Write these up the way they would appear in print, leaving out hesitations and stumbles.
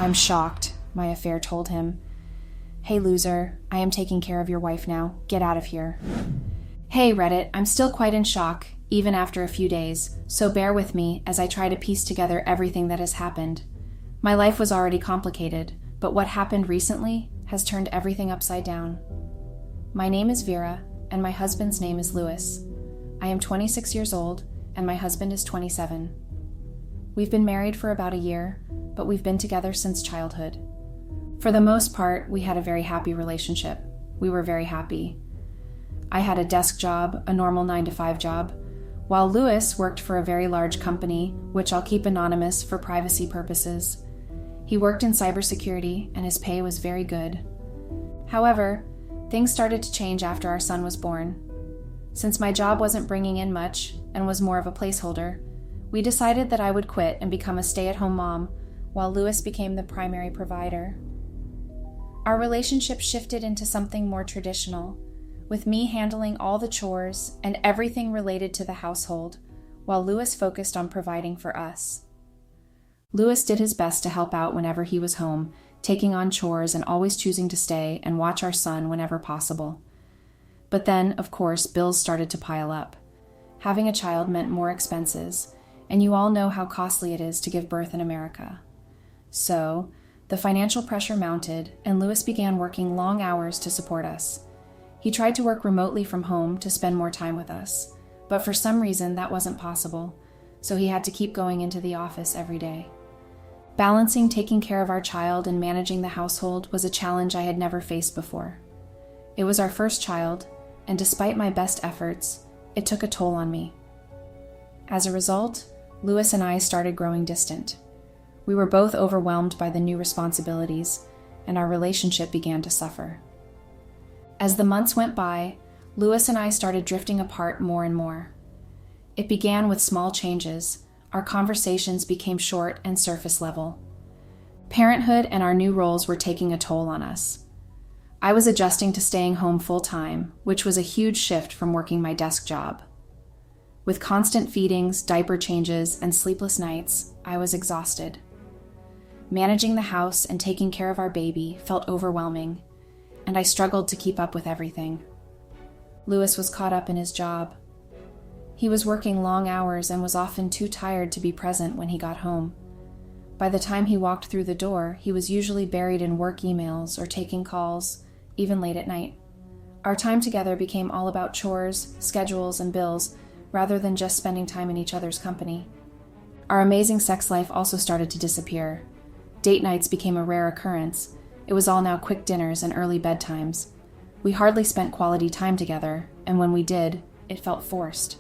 "I'm shocked," my affair told him. "Hey, loser, I am taking care of your wife now. Get out of here." Hey, Reddit, I'm still quite in shock, even after a few days, so bear with me as I try to piece together everything that has happened. My life was already complicated, but what happened recently has turned everything upside down. My name is Vera, and my husband's name is Louis. I am 26 years old, and my husband is 27. We've been married for about a year, but we've been together since childhood. For the most part, we had a very happy relationship. We were very happy. I had a desk job, a normal 9-to-5 job, while Louis worked for a very large company, which I'll keep anonymous for privacy purposes. He worked in cybersecurity, and his pay was very good. However, things started to change after our son was born. Since my job wasn't bringing in much and was more of a placeholder, we decided that I would quit and become a stay-at-home mom, while Louis became the primary provider. Our relationship shifted into something more traditional, with me handling all the chores and everything related to the household, while Louis focused on providing for us. Louis did his best to help out whenever he was home, taking on chores and always choosing to stay and watch our son whenever possible. But then, of course, bills started to pile up. Having a child meant more expenses, and you all know how costly it is to give birth in America. So, the financial pressure mounted, and Louis began working long hours to support us. He tried to work remotely from home to spend more time with us, but for some reason that wasn't possible, so he had to keep going into the office every day. Balancing taking care of our child and managing the household was a challenge I had never faced before. It was our first child, and despite my best efforts, it took a toll on me. As a result, Louis and I started growing distant. We were both overwhelmed by the new responsibilities, and our relationship began to suffer. As the months went by, Louis and I started drifting apart more and more. It began with small changes. Our conversations became short and surface level. Parenthood and our new roles were taking a toll on us. I was adjusting to staying home full-time, which was a huge shift from working my desk job. With constant feedings, diaper changes, and sleepless nights, I was exhausted. Managing the house and taking care of our baby felt overwhelming, and I struggled to keep up with everything. Louis was caught up in his job. He was working long hours and was often too tired to be present when he got home. By the time he walked through the door, he was usually buried in work emails or taking calls, even late at night. Our time together became all about chores, schedules, and bills, rather than just spending time in each other's company. Our amazing sex life also started to disappear. Date nights became a rare occurrence. It was all now quick dinners and early bedtimes. We hardly spent quality time together, and when we did, it felt forced.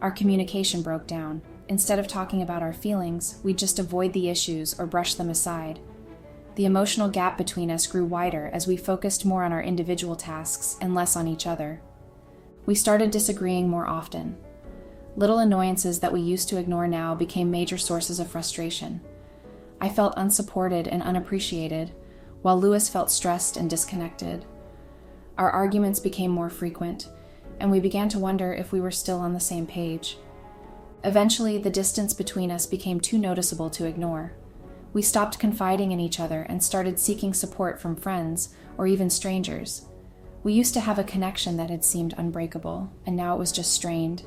Our communication broke down. Instead of talking about our feelings, we'd just avoid the issues or brush them aside. The emotional gap between us grew wider as we focused more on our individual tasks and less on each other. We started disagreeing more often. Little annoyances that we used to ignore now became major sources of frustration. I felt unsupported and unappreciated, while Louis felt stressed and disconnected. Our arguments became more frequent, and we began to wonder if we were still on the same page. Eventually, the distance between us became too noticeable to ignore. We stopped confiding in each other and started seeking support from friends or even strangers. We used to have a connection that had seemed unbreakable, and now it was just strained.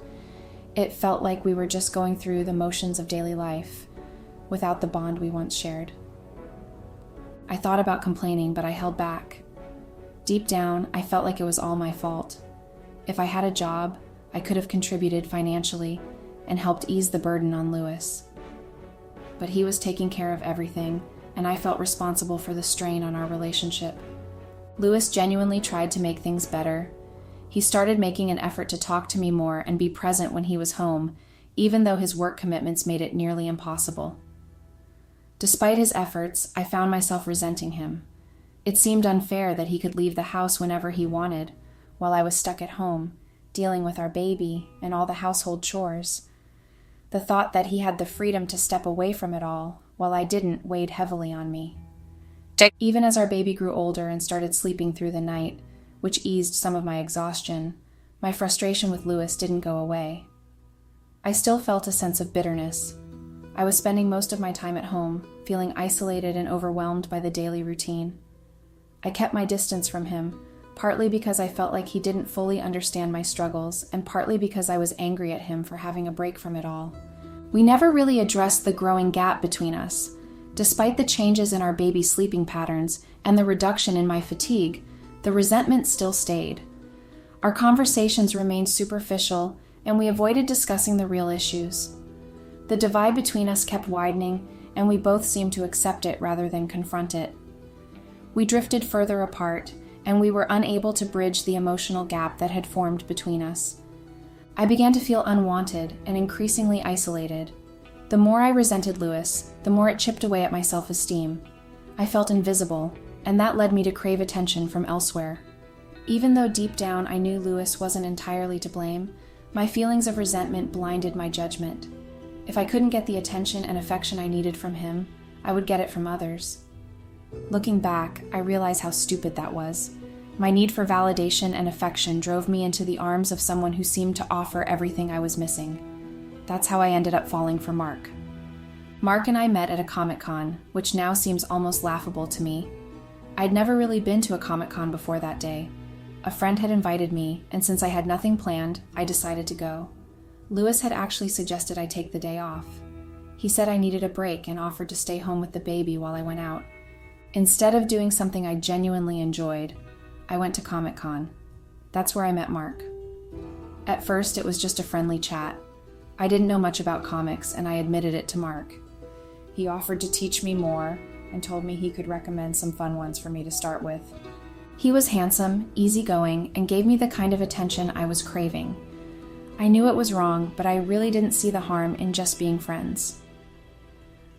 It felt like we were just going through the motions of daily life, without the bond we once shared. I thought about complaining, but I held back. Deep down, I felt like it was all my fault. If I had a job, I could have contributed financially and helped ease the burden on Louis. But he was taking care of everything, and I felt responsible for the strain on our relationship. Louis genuinely tried to make things better. He started making an effort to talk to me more and be present when he was home, even though his work commitments made it nearly impossible. Despite his efforts, I found myself resenting him. It seemed unfair that he could leave the house whenever he wanted, while I was stuck at home, dealing with our baby and all the household chores. The thought that he had the freedom to step away from it all, while I didn't, weighed heavily on me. Even as our baby grew older and started sleeping through the night, which eased some of my exhaustion, my frustration with Louis didn't go away. I still felt a sense of bitterness. I was spending most of my time at home, feeling isolated and overwhelmed by the daily routine. I kept my distance from him, partly because I felt like he didn't fully understand my struggles, and partly because I was angry at him for having a break from it all. We never really addressed the growing gap between us. Despite the changes in our baby's sleeping patterns and the reduction in my fatigue, the resentment still stayed. Our conversations remained superficial, and we avoided discussing the real issues. The divide between us kept widening, and we both seemed to accept it rather than confront it. We drifted further apart, and we were unable to bridge the emotional gap that had formed between us. I began to feel unwanted and increasingly isolated. The more I resented Lewis, the more it chipped away at my self-esteem. I felt invisible, and that led me to crave attention from elsewhere. Even though deep down I knew Lewis wasn't entirely to blame, my feelings of resentment blinded my judgment. If I couldn't get the attention and affection I needed from him, I would get it from others. Looking back, I realize how stupid that was. My need for validation and affection drove me into the arms of someone who seemed to offer everything I was missing. That's how I ended up falling for Mark. Mark and I met at a Comic-Con, which now seems almost laughable to me. I'd never really been to a Comic-Con before that day. A friend had invited me, and since I had nothing planned, I decided to go. Lewis had actually suggested I take the day off. He said I needed a break and offered to stay home with the baby while I went out. Instead of doing something I genuinely enjoyed, I went to Comic-Con. That's where I met Mark. At first, it was just a friendly chat. I didn't know much about comics, and I admitted it to Mark. He offered to teach me more and told me he could recommend some fun ones for me to start with. He was handsome, easygoing, and gave me the kind of attention I was craving. I knew it was wrong, but I really didn't see the harm in just being friends.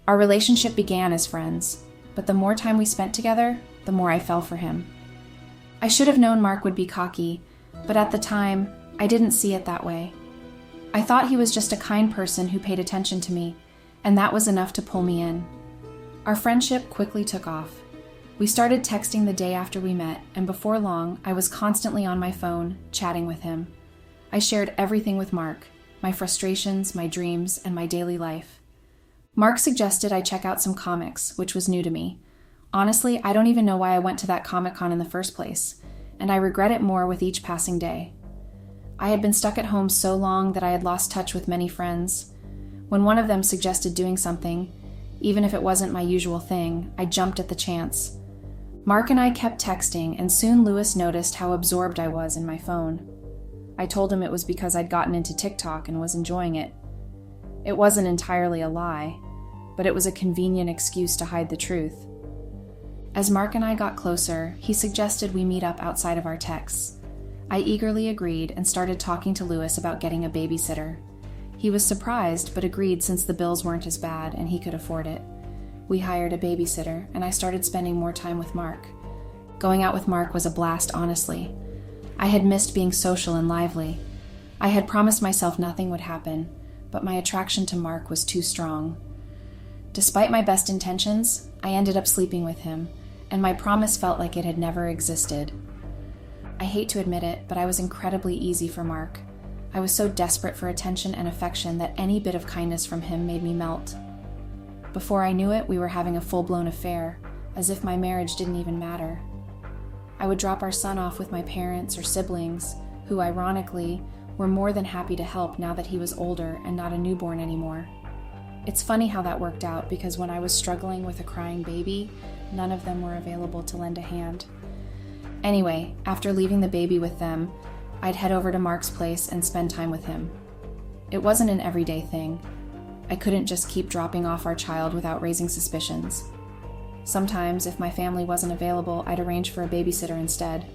Our relationship began as friends, but the more time we spent together, the more I fell for him. I should have known Mark would be cocky, but at the time, I didn't see it that way. I thought he was just a kind person who paid attention to me, and that was enough to pull me in. Our friendship quickly took off. We started texting the day after we met, and before long, I was constantly on my phone, chatting with him. I shared everything with Mark, my frustrations, my dreams, and my daily life. Mark suggested I check out some comics, which was new to me. Honestly, I don't even know why I went to that Comic-Con in the first place, and I regret it more with each passing day. I had been stuck at home so long that I had lost touch with many friends. When one of them suggested doing something, even if it wasn't my usual thing, I jumped at the chance. Mark and I kept texting, and soon Lewis noticed how absorbed I was in my phone. I told him it was because I'd gotten into TikTok and was enjoying it. It wasn't entirely a lie, but it was a convenient excuse to hide the truth. As Mark and I got closer, he suggested we meet up outside of our texts. I eagerly agreed and started talking to Lewis about getting a babysitter. He was surprised, but agreed since the bills weren't as bad and he could afford it. We hired a babysitter, and I started spending more time with Mark. Going out with Mark was a blast, honestly. I had missed being social and lively. I had promised myself nothing would happen, but my attraction to Mark was too strong. Despite my best intentions, I ended up sleeping with him, and my promise felt like it had never existed. I hate to admit it, but I was incredibly easy for Mark. I was so desperate for attention and affection that any bit of kindness from him made me melt. Before I knew it, we were having a full-blown affair, as if my marriage didn't even matter. I would drop our son off with my parents or siblings, who, ironically, were more than happy to help now that he was older and not a newborn anymore. It's funny how that worked out, because when I was struggling with a crying baby, none of them were available to lend a hand. Anyway, after leaving the baby with them, I'd head over to Mark's place and spend time with him. It wasn't an everyday thing. I couldn't just keep dropping off our child without raising suspicions. Sometimes, if my family wasn't available, I'd arrange for a babysitter instead.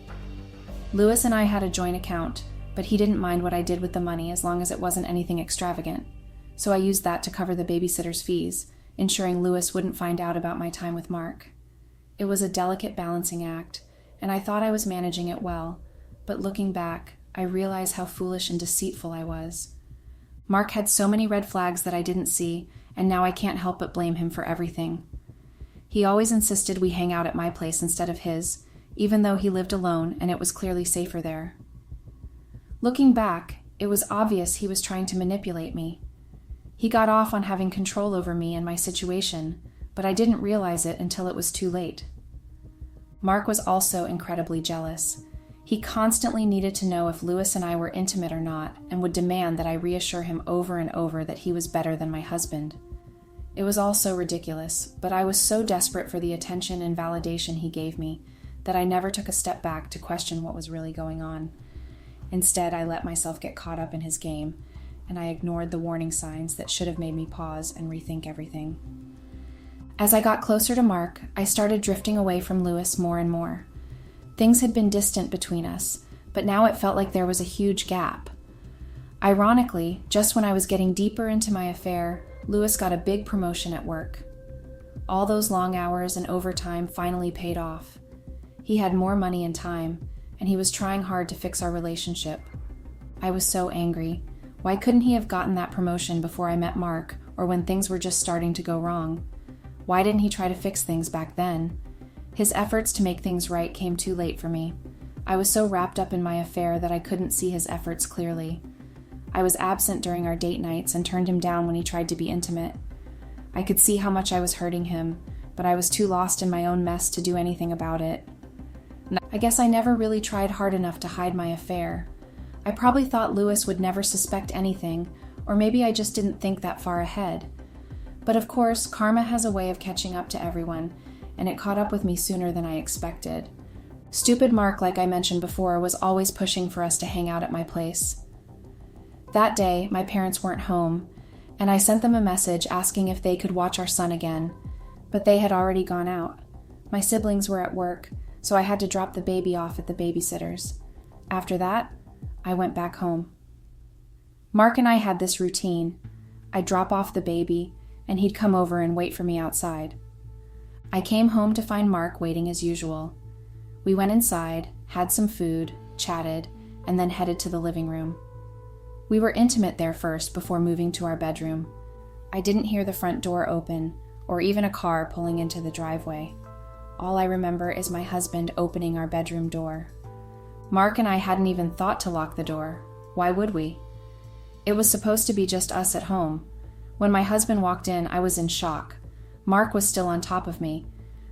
Lewis and I had a joint account, but he didn't mind what I did with the money as long as it wasn't anything extravagant. So I used that to cover the babysitter's fees, ensuring Lewis wouldn't find out about my time with Mark. It was a delicate balancing act, and I thought I was managing it well, but looking back, I realize how foolish and deceitful I was. Mark had so many red flags that I didn't see, and now I can't help but blame him for everything. He always insisted we hang out at my place instead of his, even though he lived alone and it was clearly safer there. Looking back, it was obvious he was trying to manipulate me. He got off on having control over me and my situation, but I didn't realize it until it was too late. Mark was also incredibly jealous. He constantly needed to know if Louis and I were intimate or not, and would demand that I reassure him over and over that he was better than my husband. It was all so ridiculous, but I was so desperate for the attention and validation he gave me that I never took a step back to question what was really going on. Instead, I let myself get caught up in his game, and I ignored the warning signs that should have made me pause and rethink everything. As I got closer to Mark, I started drifting away from Louis more and more. Things had been distant between us, but now it felt like there was a huge gap. Ironically, just when I was getting deeper into my affair, Louis got a big promotion at work. All those long hours and overtime finally paid off. He had more money and time, and he was trying hard to fix our relationship. I was so angry. Why couldn't he have gotten that promotion before I met Mark, or when things were just starting to go wrong? Why didn't he try to fix things back then? His efforts to make things right came too late for me. I was so wrapped up in my affair that I couldn't see his efforts clearly. I was absent during our date nights and turned him down when he tried to be intimate. I could see how much I was hurting him, but I was too lost in my own mess to do anything about it. I guess I never really tried hard enough to hide my affair. I probably thought Louis would never suspect anything, or maybe I just didn't think that far ahead. But of course, karma has a way of catching up to everyone, and it caught up with me sooner than I expected. Stupid Mark, like I mentioned before, was always pushing for us to hang out at my place. That day, my parents weren't home, and I sent them a message asking if they could watch our son again, but they had already gone out. My siblings were at work, so I had to drop the baby off at the babysitter's. After that, I went back home. Mark and I had this routine. I'd drop off the baby, and he'd come over and wait for me outside. I came home to find Mark waiting as usual. We went inside, had some food, chatted, and then headed to the living room. We were intimate there first before moving to our bedroom. I didn't hear the front door open, or even a car pulling into the driveway. All I remember is my husband opening our bedroom door. Mark and I hadn't even thought to lock the door. Why would we? It was supposed to be just us at home. When my husband walked in, I was in shock. Mark was still on top of me.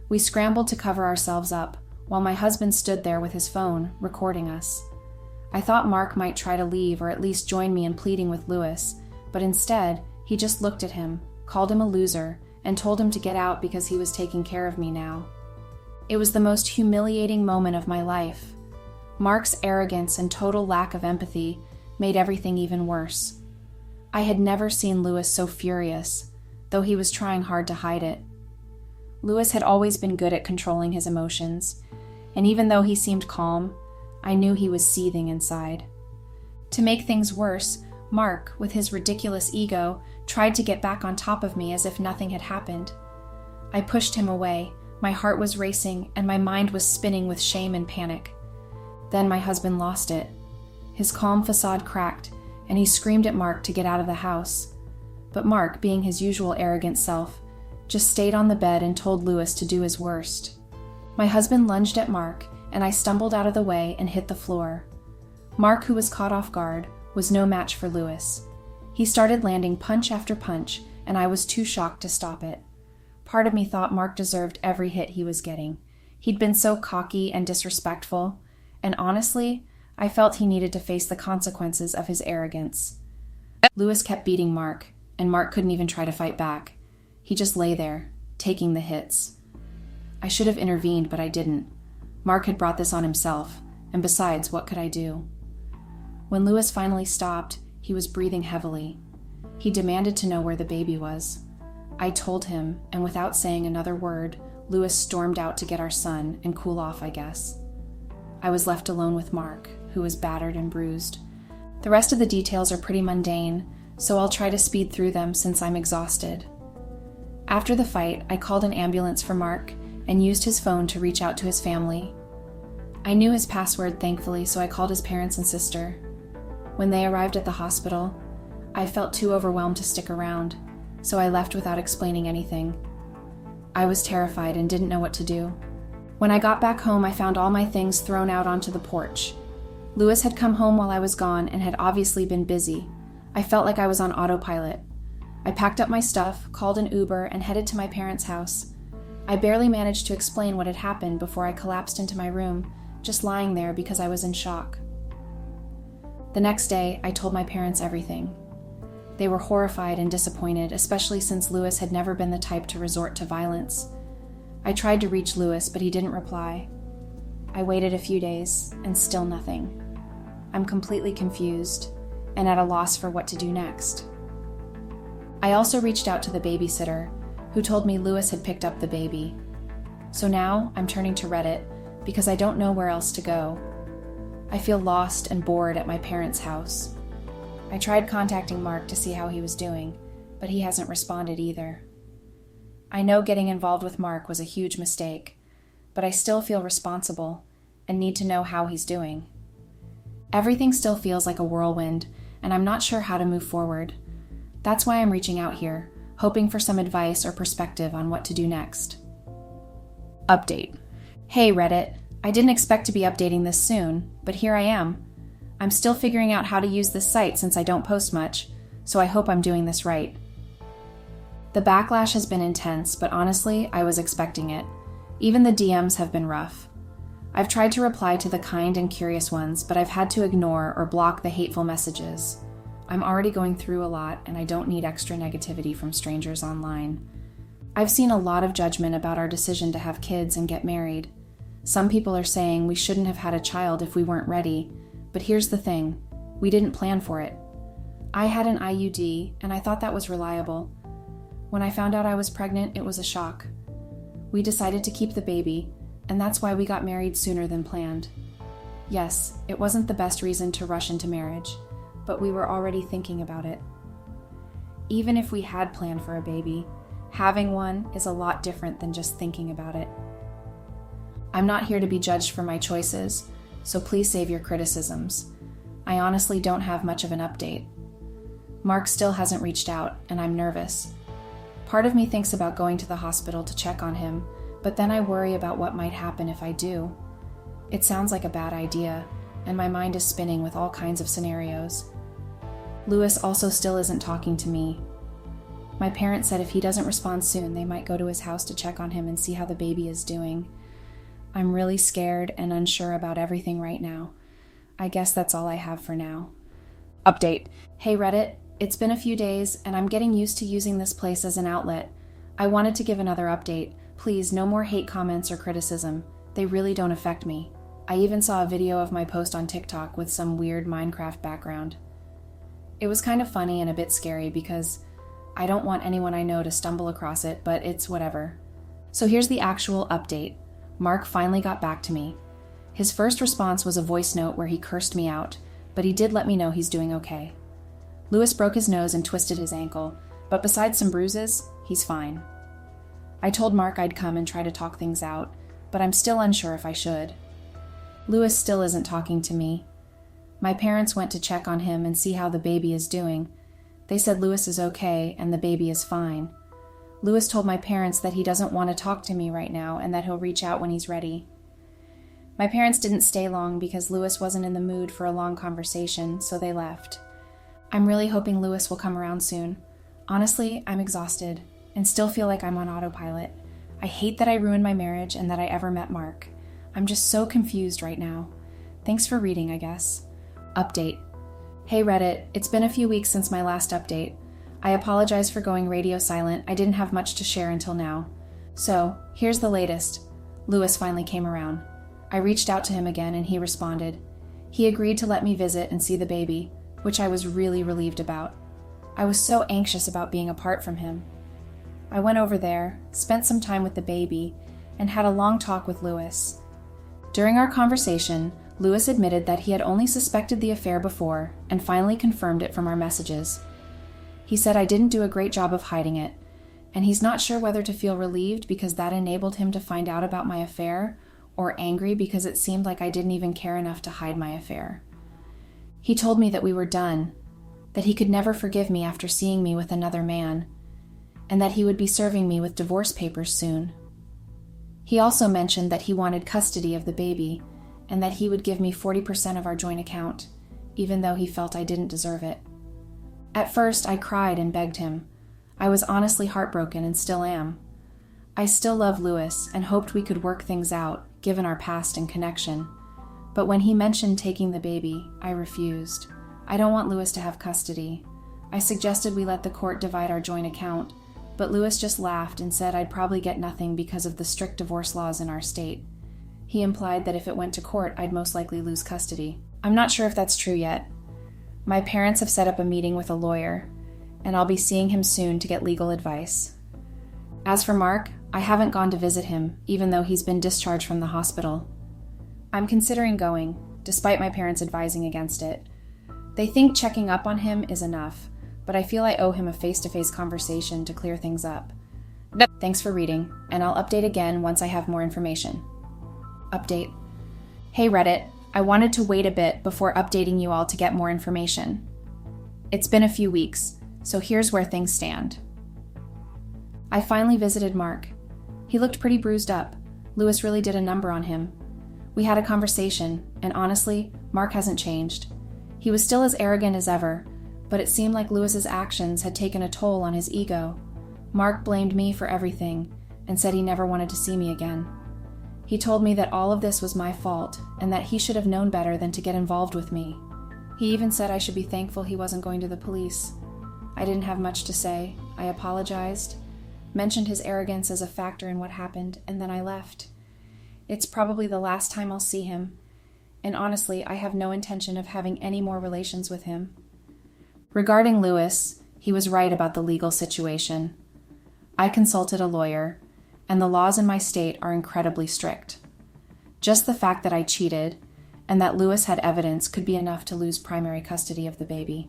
We scrambled to cover ourselves up, while my husband stood there with his phone, recording us. I thought Mark might try to leave or at least join me in pleading with Louis, but instead, he just looked at him, called him a loser, and told him to get out because he was taking care of me now. It was the most humiliating moment of my life. Mark's arrogance and total lack of empathy made everything even worse. I had never seen Louis so furious, though he was trying hard to hide it. Louis had always been good at controlling his emotions, and even though he seemed calm, I knew he was seething inside. To make things worse, Mark, with his ridiculous ego, tried to get back on top of me as if nothing had happened. I pushed him away, my heart was racing, and my mind was spinning with shame and panic. Then my husband lost it. His calm facade cracked, and he screamed at Mark to get out of the house. But Mark, being his usual arrogant self, just stayed on the bed and told Louis to do his worst. My husband lunged at Mark, and I stumbled out of the way and hit the floor. Mark, who was caught off guard, was no match for Louis. He started landing punch after punch, and I was too shocked to stop it. Part of me thought Mark deserved every hit he was getting. He'd been so cocky and disrespectful, and honestly, I felt he needed to face the consequences of his arrogance. Louis kept beating Mark, and Mark couldn't even try to fight back. He just lay there, taking the hits. I should have intervened, but I didn't. Mark had brought this on himself, and besides, what could I do? When Louis finally stopped, he was breathing heavily. He demanded to know where the baby was. I told him, and without saying another word, Louis stormed out to get our son and cool off, I guess. I was left alone with Mark, who was battered and bruised. The rest of the details are pretty mundane, so I'll try to speed through them since I'm exhausted. After the fight, I called an ambulance for Mark and used his phone to reach out to his family. I knew his password, thankfully, so I called his parents and sister. When they arrived at the hospital, I felt too overwhelmed to stick around, so I left without explaining anything. I was terrified and didn't know what to do. When I got back home, I found all my things thrown out onto the porch. Louis had come home while I was gone and had obviously been busy. I felt like I was on autopilot. I packed up my stuff, called an Uber, and headed to my parents' house. I barely managed to explain what had happened before I collapsed into my room, just lying there because I was in shock. The next day, I told my parents everything. They were horrified and disappointed, especially since Louis had never been the type to resort to violence. I tried to reach Louis, but he didn't reply. I waited a few days, and still nothing. I'm completely confused, and at a loss for what to do next. I also reached out to the babysitter, who told me Louis had picked up the baby. So now I'm turning to Reddit, because I don't know where else to go. I feel lost and bored at my parents' house. I tried contacting Mark to see how he was doing, but he hasn't responded either. I know getting involved with Mark was a huge mistake, but I still feel responsible and need to know how he's doing. Everything still feels like a whirlwind, and I'm not sure how to move forward. That's why I'm reaching out here, hoping for some advice or perspective on what to do next. Update. Hey Reddit, I didn't expect to be updating this soon, but here I am. I'm still figuring out how to use this site since I don't post much, so I hope I'm doing this right. The backlash has been intense, but honestly, I was expecting it. Even the DMs have been rough. I've tried to reply to the kind and curious ones, but I've had to ignore or block the hateful messages. I'm already going through a lot, and I don't need extra negativity from strangers online. I've seen a lot of judgment about our decision to have kids and get married. Some people are saying we shouldn't have had a child if we weren't ready, but here's the thing, we didn't plan for it. I had an IUD, and I thought that was reliable. When I found out I was pregnant, it was a shock. We decided to keep the baby, and that's why we got married sooner than planned. Yes, it wasn't the best reason to rush into marriage, but we were already thinking about it. Even if we had planned for a baby, having one is a lot different than just thinking about it. I'm not here to be judged for my choices, so please save your criticisms. I honestly don't have much of an update. Mark still hasn't reached out, and I'm nervous. Part of me thinks about going to the hospital to check on him, but then I worry about what might happen if I do. It sounds like a bad idea, and my mind is spinning with all kinds of scenarios. Louis also still isn't talking to me. My parents said if he doesn't respond soon, they might go to his house to check on him and see how the baby is doing. I'm really scared and unsure about everything right now. I guess that's all I have for now. Update. Hey Reddit, it's been a few days, and I'm getting used to using this place as an outlet. I wanted to give another update. Please, no more hate comments or criticism. They really don't affect me. I even saw a video of my post on TikTok with some weird Minecraft background. It was kind of funny and a bit scary because I don't want anyone I know to stumble across it, but it's whatever. So here's the actual update. Mark finally got back to me. His first response was a voice note where he cursed me out, but he did let me know he's doing okay. Louis broke his nose and twisted his ankle, but besides some bruises, he's fine. I told Mark I'd come and try to talk things out, but I'm still unsure if I should. Louis still isn't talking to me. My parents went to check on him and see how the baby is doing. They said Louis is okay and the baby is fine. Louis told my parents that he doesn't want to talk to me right now and that he'll reach out when he's ready. My parents didn't stay long because Louis wasn't in the mood for a long conversation, so they left. I'm really hoping Louis will come around soon. Honestly, I'm exhausted and still feel like I'm on autopilot. I hate that I ruined my marriage and that I ever met Mark. I'm just so confused right now. Thanks for reading, I guess. Update. Hey Reddit, it's been a few weeks since my last update. I apologize for going radio silent. I didn't have much to share until now. So, here's the latest. Louis finally came around. I reached out to him again and he responded. He agreed to let me visit and see the baby, which I was really relieved about. I was so anxious about being apart from him. I went over there, spent some time with the baby, and had a long talk with Louis. During our conversation, Louis admitted that he had only suspected the affair before and finally confirmed it from our messages. He said I didn't do a great job of hiding it, and he's not sure whether to feel relieved because that enabled him to find out about my affair or angry because it seemed like I didn't even care enough to hide my affair. He told me that we were done, that he could never forgive me after seeing me with another man, and that he would be serving me with divorce papers soon. He also mentioned that he wanted custody of the baby and that he would give me 40% of our joint account, even though he felt I didn't deserve it. At first, I cried and begged him. I was honestly heartbroken and still am. I still love Louis and hoped we could work things out, given our past and connection. But when he mentioned taking the baby, I refused. I don't want Louis to have custody. I suggested we let the court divide our joint account, but Louis just laughed and said I'd probably get nothing because of the strict divorce laws in our state. He implied that if it went to court, I'd most likely lose custody. I'm not sure if that's true yet. My parents have set up a meeting with a lawyer, and I'll be seeing him soon to get legal advice. As for Mark, I haven't gone to visit him, even though he's been discharged from the hospital. I'm considering going, despite my parents advising against it. They think checking up on him is enough, but I feel I owe him a face-to-face conversation to clear things up. Thanks for reading, and I'll update again once I have more information. Update. Hey Reddit, I wanted to wait a bit before updating you all to get more information. It's been a few weeks, so here's where things stand. I finally visited Mark. He looked pretty bruised up. Louis really did a number on him. We had a conversation, and honestly, Mark hasn't changed. He was still as arrogant as ever, but it seemed like Louis's actions had taken a toll on his ego. Mark blamed me for everything and said he never wanted to see me again. He told me that all of this was my fault and that he should have known better than to get involved with me. He even said I should be thankful he wasn't going to the police. I didn't have much to say. I apologized, mentioned his arrogance as a factor in what happened, and then I left. It's probably the last time I'll see him, and honestly, I have no intention of having any more relations with him. Regarding Louis, he was right about the legal situation. I consulted a lawyer, and the laws in my state are incredibly strict. Just the fact that I cheated, and that Louis had evidence could be enough to lose primary custody of the baby.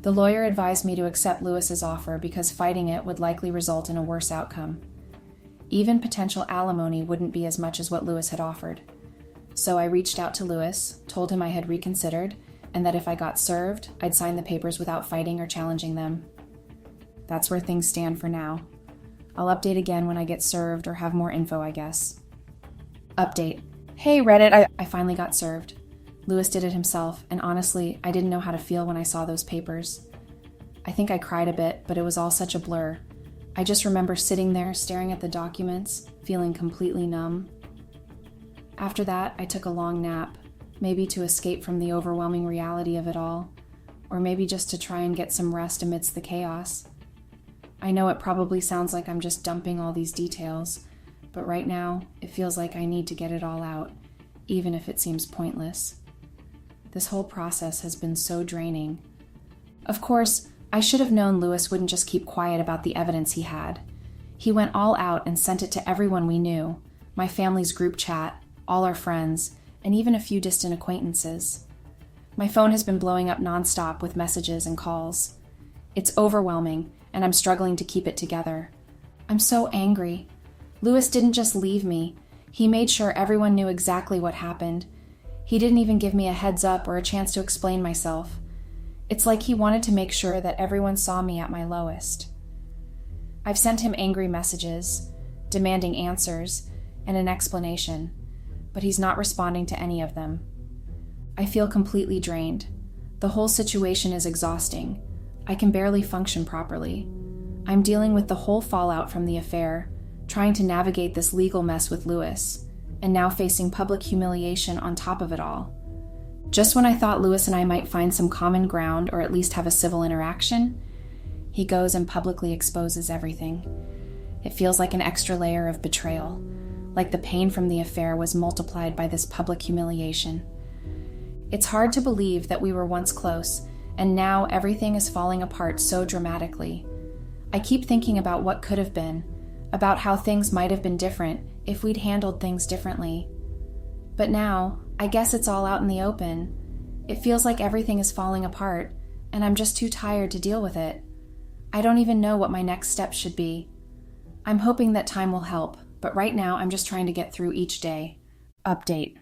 The lawyer advised me to accept Louis's offer because fighting it would likely result in a worse outcome. Even potential alimony wouldn't be as much as what Louis had offered. So I reached out to Louis, told him I had reconsidered, and that if I got served, I'd sign the papers without fighting or challenging them. That's where things stand for now. I'll update again when I get served or have more info, I guess. Update. Hey Reddit, I finally got served. Louis did it himself, and honestly, I didn't know how to feel when I saw those papers. I think I cried a bit, but it was all such a blur. I just remember sitting there staring at the documents, feeling completely numb. After that, I took a long nap, maybe to escape from the overwhelming reality of it all, or maybe just to try and get some rest amidst the chaos. I know it probably sounds like I'm just dumping all these details, but right now, it feels like I need to get it all out, even if it seems pointless. This whole process has been so draining. Of course, I should have known Louis wouldn't just keep quiet about the evidence he had. He went all out and sent it to everyone we knew, my family's group chat, all our friends, and even a few distant acquaintances. My phone has been blowing up nonstop with messages and calls. It's overwhelming, and I'm struggling to keep it together. I'm so angry. Louis didn't just leave me. He made sure everyone knew exactly what happened. He didn't even give me a heads up or a chance to explain myself. It's like he wanted to make sure that everyone saw me at my lowest. I've sent him angry messages, demanding answers and an explanation, but he's not responding to any of them. I feel completely drained. The whole situation is exhausting. I can barely function properly. I'm dealing with the whole fallout from the affair, trying to navigate this legal mess with Louis, and now facing public humiliation on top of it all. Just when I thought Louis and I might find some common ground or at least have a civil interaction, he goes and publicly exposes everything. It feels like an extra layer of betrayal, like the pain from the affair was multiplied by this public humiliation. It's hard to believe that we were once close, and now everything is falling apart so dramatically. I keep thinking about what could have been, about how things might have been different if we'd handled things differently. But now, I guess it's all out in the open. It feels like everything is falling apart, and I'm just too tired to deal with it. I don't even know what my next steps should be. I'm hoping that time will help, but right now I'm just trying to get through each day. Update.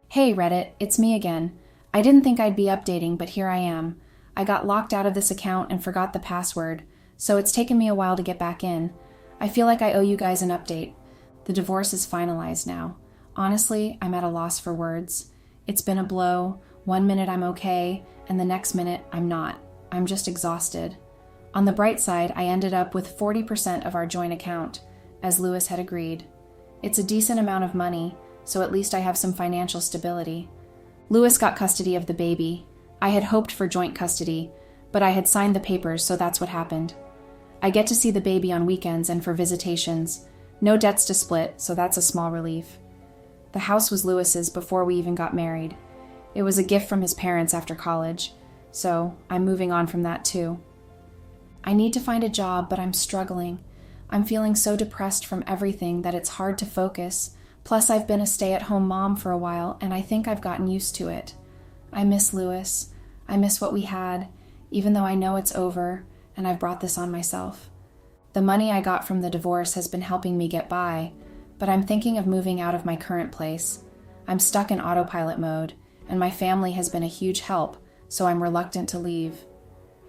Hey Reddit, it's me again. I didn't think I'd be updating, but here I am. I got locked out of this account and forgot the password, so it's taken me a while to get back in. I feel like I owe you guys an update. The divorce is finalized now. Honestly, I'm at a loss for words. It's been a blow. 1 minute I'm okay, and the next minute I'm not. I'm just exhausted. On the bright side, I ended up with 40% of our joint account, as Lewis had agreed. It's a decent amount of money, so at least I have some financial stability. Lewis got custody of the baby. I had hoped for joint custody, but I had signed the papers, so that's what happened. I get to see the baby on weekends and for visitations. No debts to split, so that's a small relief. The house was Lewis's before we even got married. It was a gift from his parents after college, so I'm moving on from that too. I need to find a job, but I'm struggling. I'm feeling so depressed from everything that it's hard to focus. Plus, I've been a stay-at-home mom for a while, and I think I've gotten used to it. I miss Lewis. I miss what we had, even though I know it's over, and I've brought this on myself. The money I got from the divorce has been helping me get by, but I'm thinking of moving out of my current place. I'm stuck in autopilot mode, and my family has been a huge help, so I'm reluctant to leave.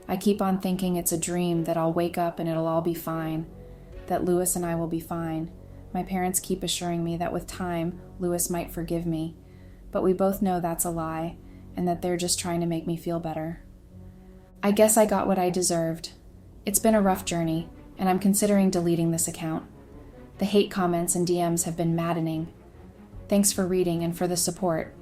I keep on thinking it's a dream that I'll wake up and it'll all be fine, that Lewis and I will be fine. My parents keep assuring me that with time, Lewis might forgive me, but we both know that's a lie, and that they're just trying to make me feel better. I guess I got what I deserved. It's been a rough journey, and I'm considering deleting this account. The hate comments and DMs have been maddening. Thanks for reading and for the support.